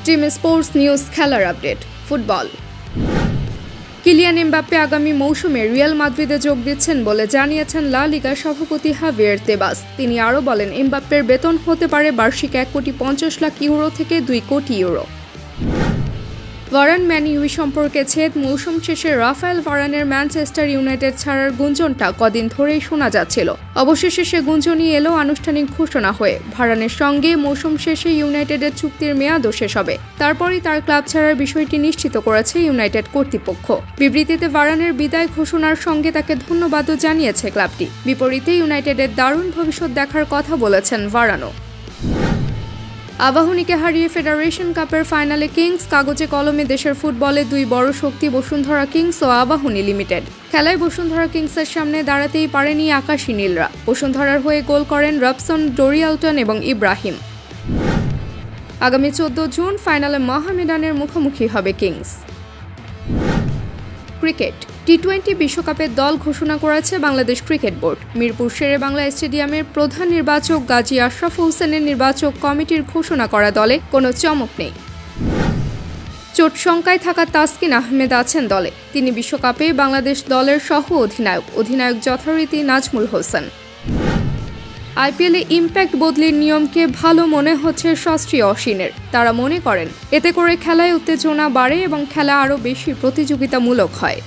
Team sports news খেলার update football. Kylian Mbappe আগামী মৌসুমে রিয়াল মাদ্রিদে যোগ দিচ্ছেন বলে জানিয়েছেন লা লিগার সভাপতি হাভিয়ের তেবাস। তিনি আরও বলেন, এমবাপ্পের বেতন হতে পারে বার্ষিক 1,50,00,000 ইউরো থেকে 2 কোটি ইউরো। ভারান ম্যান ইউ সম্পর্কে ছেদ। মৌসুম শেষে রাফায়েল ভারানের ম্যানচেস্টার ইউনাইটেড ছাড়ার গুঞ্জনটা কদিন ধরেই শোনা যাচ্ছিল। অবশেষে সে গুঞ্জনই এলো আনুষ্ঠানিক ঘোষণা হয়ে। ভারানের সঙ্গে মৌসুম শেষে ইউনাইটেডের চুক্তির মেয়াদও শেষ হবে। তারপরই তার ক্লাব ছাড়ার বিষয়টি নিশ্চিত করেছে ইউনাইটেড কর্তৃপক্ষ। বিবৃতিতে ভারানের বিদায় ঘোষণার সঙ্গে তাকে ধন্যবাদও জানিয়েছে ক্লাবটি। বিপরীতে ইউনাইটেডের দারুণ ভবিষ্যৎ দেখার কথা বলেছেন ভারানও। আবাহনীকে হারিয়ে ফেডারেশন কাপের ফাইনালে কিংস। কাগজে কলমে দেশের ফুটবলে দুই বড় শক্তি বসুন্ধরা কিংস ও আবাহনী লিমিটেড। খেলায় বসুন্ধরা কিংসের সামনে দাঁড়াতেই পারেনি আকাশী নীলরা। বসুন্ধরার হয়ে গোল করেন রবসন, ডোরিয়ালটন এবং ইব্রাহিম। আগামী 14 জুন ফাইনালে মোহামেডানের মুখোমুখি হবে কিংস। ক্রিকেট টি-20 বিশ্বকাপের দল ঘোষণা করেছে বাংলাদেশ ক্রিকেট বোর্ড। মিরপুর শেরে বাংলা স্টেডিয়ামের প্রধান নির্বাচক গাজী আশরাফ হোসেনের নির্বাচক কমিটির ঘোষণা করা দলে কোনো চমক নেই। চোট শঙ্কায় থাকা তাসকিন আহমেদ আছেন দলে। তিনি বিশ্বকাপে বাংলাদেশ দলের সহ অধিনায়ক যথারীতি নাজমুল হোসেন। আইপিএলে ইম্প্যাক্ট বদলির নিয়মকে ভালো মনে হচ্ছে শাস্ত্রী অশ্বিনের। তারা মনে করেন এতে করে খেলায় উত্তেজনা বাড়ে এবং খেলা আরও বেশি প্রতিযোগিতামূলক হয়।